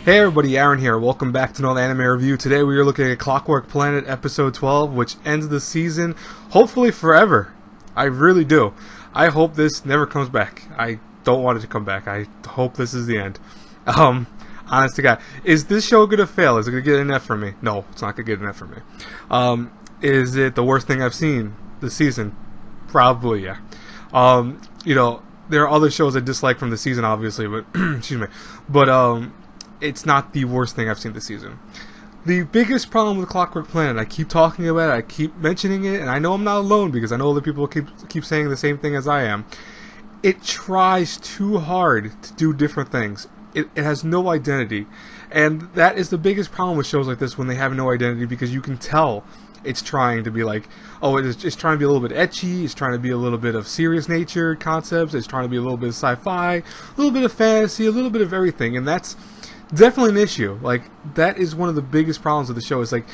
Hey everybody, Aaron here. Welcome back to another anime review. Today we are looking at Clockwork Planet episode 12, which ends the season, hopefully forever. I really do. I hope this never comes back. I don't want it to come back. I hope this is the end. Honest to God. Is this show gonna fail? Is it gonna get an F from me? No, it's not gonna get an F from me. Is it the worst thing I've seen this season? Probably, yeah. There are other shows I dislike from the season, obviously, but excuse me. But it's not the worst thing I've seen this season. The biggest problem with Clockwork Planet, I keep talking about it, I keep mentioning it, and I know I'm not alone because I know other people keep saying the same thing as I am. It tries too hard to do different things. It has no identity. And that is the biggest problem with shows like this when they have no identity, because you can tell it's trying to be like, oh, it's trying to be a little bit ecchi, it's trying to be a little bit of serious nature concepts, it's trying to be a little bit of sci-fi, a little bit of fantasy, a little bit of everything, and that's definitely an issue. Like, that is one of the biggest problems of the show, is like,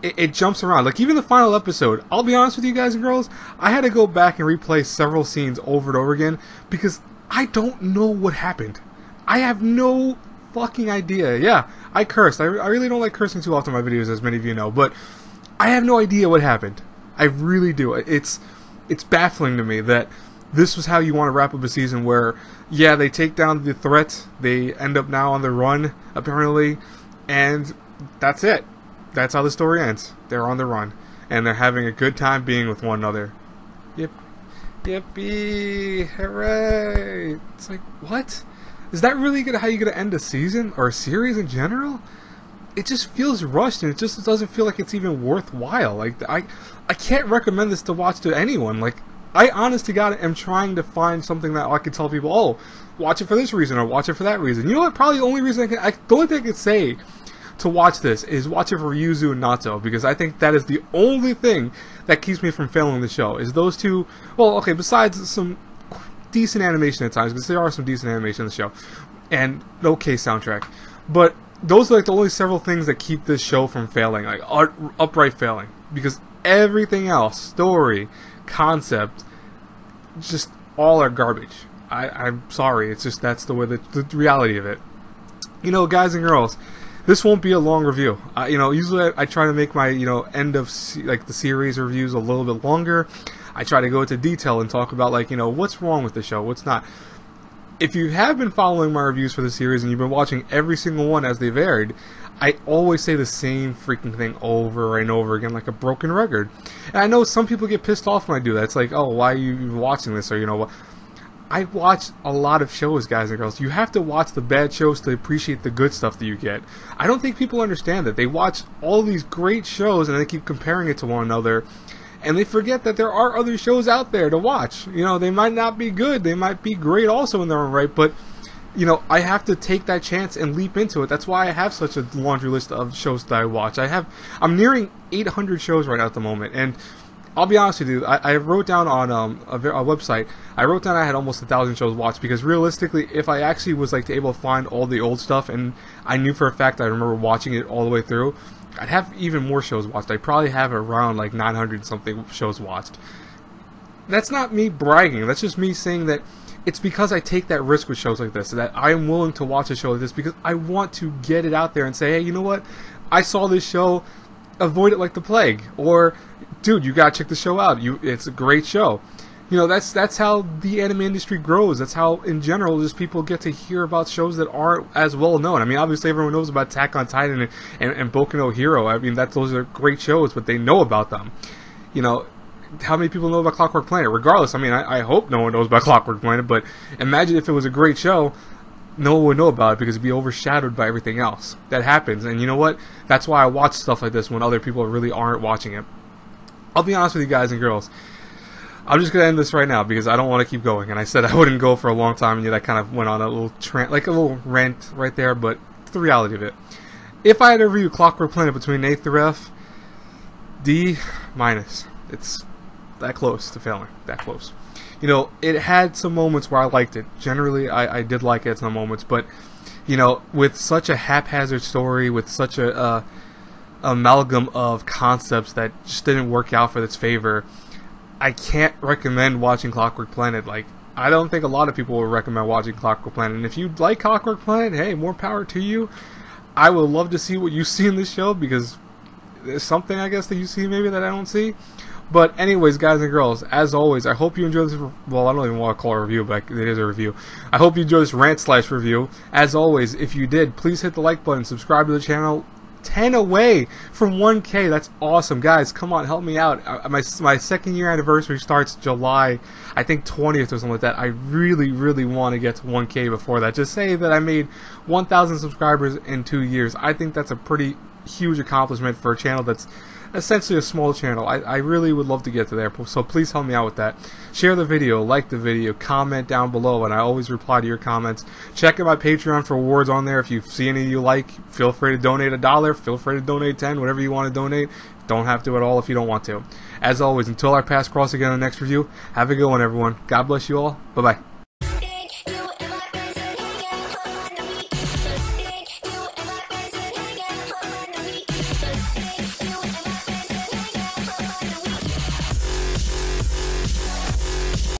it jumps around. Like, even the final episode, I'll be honest with you guys and girls, I had to go back and replay several scenes over and over again, because I don't know what happened. I have no fucking idea. Yeah, I cursed. I really don't like cursing too often in my videos, as many of you know, but I have no idea what happened. I really do. It's baffling to me that this was how you want to wrap up a season where, yeah, they take down the threat, they end up now on the run, apparently, and that's it. That's how the story ends. They're on the run, and they're having a good time being with one another. Yep. Yippee! Hooray! It's like, what? Is that really how you're going to end a season, or a series in general? It just feels rushed, and it just doesn't feel like it's even worthwhile. Like, I can't recommend this to watch to anyone. Like, I, honest to God, am trying to find something that I could tell people, oh, watch it for this reason, or watch it for that reason. You know what? Probably the only reason the only thing I could say to watch this is watch it for Yuzu and Nato, because I think that is the only thing that keeps me from failing the show, is those two. Well, okay, besides some decent animation at times, because there are some decent animation in the show, and okay soundtrack, but those are like the only several things that keep this show from failing, like upright failing, because everything else, story, concept, just all are garbage. I'm sorry, it's just that's the way the reality of it. You know, guys and girls, this won't be a long review. Usually I try to make my end of the series reviews a little bit longer. I try to go into detail and talk about what's wrong with the show, what's not. If you have been following my reviews for the series and you've been watching every single one as they've aired, I always say the same freaking thing over and over again, like a broken record. And I know some people get pissed off when I do that. It's like, oh, why are you even watching this? Or, what? I watch a lot of shows, guys and girls. You have to watch the bad shows to appreciate the good stuff that you get. I don't think people understand that. They watch all these great shows and they keep comparing it to one another. And they forget that there are other shows out there to watch. They might not be good. They might be great also in their own right. But, I have to take that chance and leap into it. That's why I have such a laundry list of shows that I watch. I'm nearing 800 shows right now at the moment. And I'll be honest with you, I wrote down on a website, I wrote down I had almost 1,000 shows watched, because realistically, if I actually was able to find all the old stuff, and I knew for a fact I remember watching it all the way through, I'd have even more shows watched. I'd probably have around 900 something shows watched. That's not me bragging, that's just me saying that it's because I take that risk with shows like this, that I'm willing to watch a show like this because I want to get it out there and say, hey, you know what, I saw this show, avoid it like the plague, or dude, you gotta check the show out, it's a great show. That's how the anime industry grows. That's how, in general, just people get to hear about shows that aren't as well known. I mean, obviously everyone knows about Attack on Titan and Boku no Hero. I mean, those are great shows, but they know about them. How many people know about Clockwork Planet? Regardless, I mean, I hope no one knows about Clockwork Planet, but imagine if it was a great show, no one would know about it because it'd be overshadowed by everything else. That happens, and you know what? That's why I watch stuff like this when other people really aren't watching it. I'll be honest with you guys and girls. I'm just going to end this right now because I don't want to keep going. And I said I wouldn't go for a long time, and yet I kind of went on a little rant right there, but it's the reality of it. If I had to review Clockwork Planet between A through F, D-. It's that close to failing. That close. It had some moments where I liked it. Generally, I did like it at some moments, but, with such a haphazard story, with such a amalgam of concepts that just didn't work out for its favor, I can't recommend watching Clockwork Planet. I don't think a lot of people will recommend watching Clockwork Planet. And if you like Clockwork Planet, hey, more power to you. I would love to see what you see in this show, because there's something, I guess, that you see maybe that I don't see. But anyways, guys and girls, as always, I hope you enjoy this. Well, I don't even want to call it a review, but it is a review. I hope you enjoy this rant/review. As always, if you did, please hit the like button, subscribe to the channel. 10 away from 1K. That's awesome, guys. Come on, help me out. My second year anniversary starts July, I think 20th or something like that. I really want to get to 1K before that. Just say that I made 1,000 subscribers in 2 years. I think that's a pretty huge accomplishment for a channel that's essentially a small channel. I really would love to get to there, so please help me out with that. Share the video, like the video, comment down below, and I always reply to your comments. Check out my Patreon for awards on there. If you see any you like, feel free to donate $1, feel free to donate 10, whatever you want to donate. Don't have to at all if you don't want to. As always, until our paths cross again in the next review, have a good one, everyone. God bless you all. Bye-bye.